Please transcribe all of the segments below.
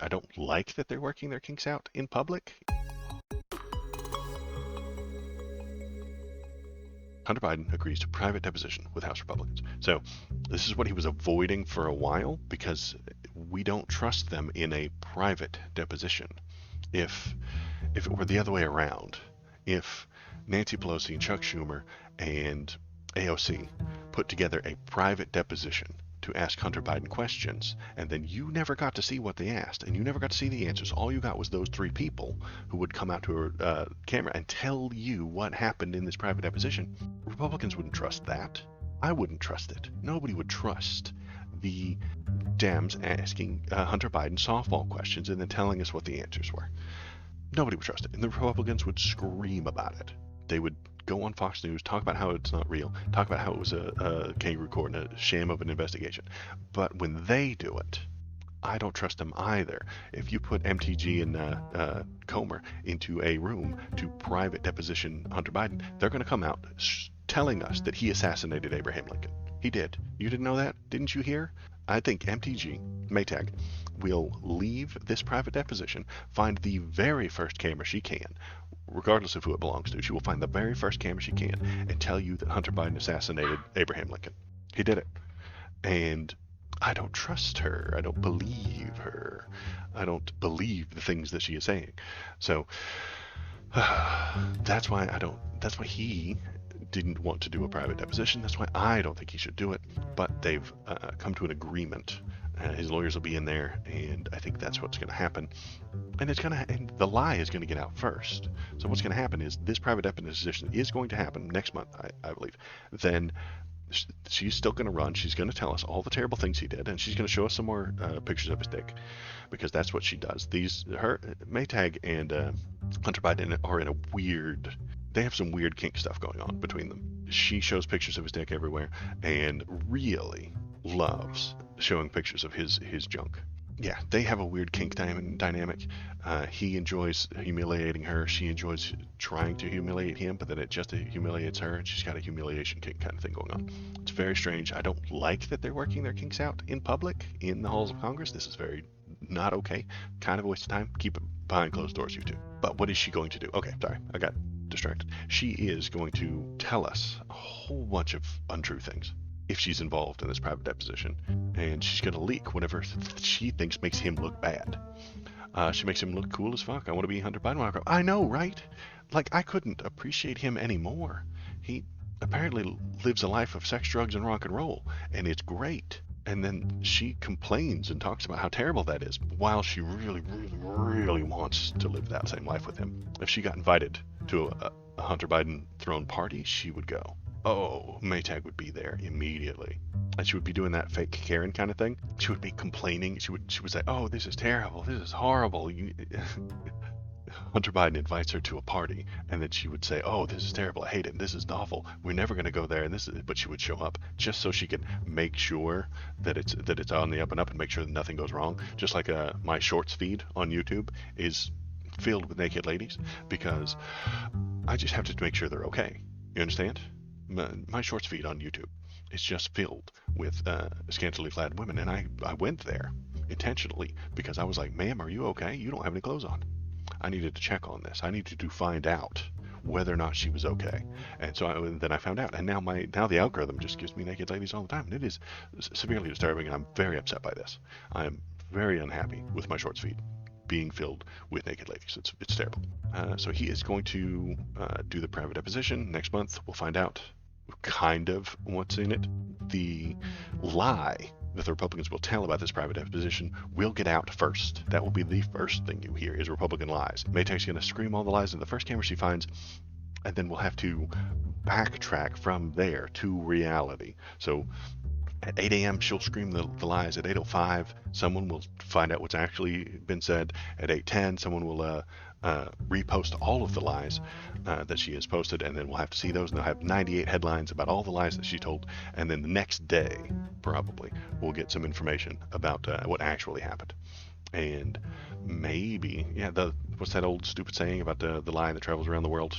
I don't like that they're working their kinks out in public. Hunter Biden agrees to private deposition with House Republicans. So this is what he was avoiding for a while because we don't trust them in a private deposition. If it were the other way around, if Nancy Pelosi and Chuck Schumer and AOC put together a private deposition to ask Hunter Biden questions, and then you never got to see what they asked, and you never got to see the answers. All you got was those three people who would come out to a camera and tell you what happened in this private deposition. Republicans wouldn't trust that. I wouldn't trust it. Nobody would trust the Dems asking Hunter Biden softball questions and then telling us what the answers were. Nobody would trust it. And the Republicans would scream about it. They would go on Fox News, talk about how it's not real, talk about how it was a kangaroo court and a sham of an investigation. But when they do it, I don't trust them either. If you put MTG and Comer into a room to private deposition Hunter Biden, they're going to come out telling us that he assassinated Abraham Lincoln. He did. You didn't know that? Didn't you hear? I think MTG, Maytag, will leave this private deposition, find the very first camera she can, regardless of who it belongs to. She will find the very first camera she can and tell you that Hunter Biden assassinated Abraham Lincoln. He did it. And I don't trust her. I don't believe her. I don't believe the things that she is saying. So that's why he didn't want to do a private deposition. That's why I don't think he should do it. But they've come to an agreement. His lawyers will be in there, and I think that's what's going to happen. And the lie is going to get out first. So what's going to happen is this private deposition is going to happen next month, I believe. Then she's still going to run. She's going to tell us all the terrible things he did, and she's going to show us some more pictures of his dick, because that's what she does. Maytag and Hunter Biden are in a weird. They have some weird kink stuff going on between them. She shows pictures of his dick everywhere, and really loves showing pictures of his junk. Yeah, they have a weird kink dynamic. He enjoys humiliating her. She enjoys trying to humiliate him, but then it just humiliates her, and she's got a humiliation kink kind of thing going on. It's very strange. I don't like that they're working their kinks out in public, in the halls of Congress. This is very not okay. Kind of a waste of time. Keep it behind closed doors, you two. But what is she going to do? Okay, sorry, I got distracted. She is going to tell us a whole bunch of untrue things if she's involved in this private deposition, and she's going to leak whatever she thinks makes him look bad. She makes him look cool as fuck. I want to be Hunter Biden. I know, right? Like, I couldn't appreciate him anymore. He apparently lives a life of sex, drugs, and rock and roll, and it's great. And then she complains and talks about how terrible that is, while she really, really, really wants to live that same life with him. If she got invited to a Hunter Biden thrown party, she would go. Oh, Maytag would be there immediately. And she would be doing that fake Karen kind of thing. She would be complaining. She would say, oh, this is terrible. This is horrible. Hunter Biden invites her to a party, and then she would say, oh, this is terrible. I hate it. This is awful. We're never going to go there. But she would show up just so she could make sure that it's on the up and up and make sure that nothing goes wrong. Just like my shorts feed on YouTube is filled with naked ladies, because I just have to make sure they're okay. You understand? My shorts feed on YouTube is just filled with scantily clad women, and I went there intentionally because I was like, ma'am, are you okay? You don't have any clothes on. I needed to check on this. I needed to find out whether or not she was okay. And so then I found out, and now the algorithm just gives me naked ladies all the time, and it is severely disturbing, and I'm very upset by this. I am very unhappy with my shorts feed being filled with naked ladies. It's terrible. So he is going to do the private deposition next month. We'll find out kind of what's in it. The lie that the Republicans will tell about this private deposition will get out first. That will be the first thing you hear, is Republican lies. Maytag's going to scream all the lies in the first camera she finds, and then we'll have to backtrack from there to reality. So at 8 a.m. she'll scream the lies. At 8:05 someone will find out what's actually been said. At 8:10 someone will repost all of the lies that she has posted, and then we'll have to see those, and they'll have 98 headlines about all the lies that she told, and then the next day probably we'll get some information about what actually happened. And maybe, what's that old stupid saying about the lion that travels around the world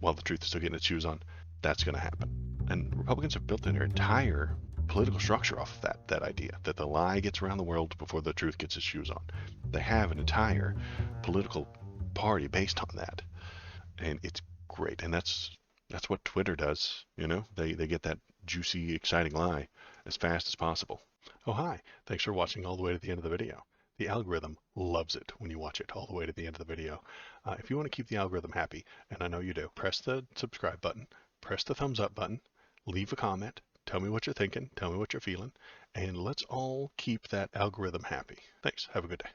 while the truth is still getting its shoes on? That's going to happen. And Republicans have built their entire political structure off of that idea that the lie gets around the world before the truth gets its shoes on. They have an entire political party based on that, and it's great. And that's what Twitter does. You know, they get that juicy, exciting lie as fast as possible. Oh, hi. Thanks for watching all the way to the end of the video. The algorithm loves it when you watch it all the way to the end of the video. If you want to keep the algorithm happy, and I know you do, press the subscribe button, press the thumbs up button, leave a comment, tell me what you're thinking, tell me what you're feeling, and let's all keep that algorithm happy. Thanks. Have a good day.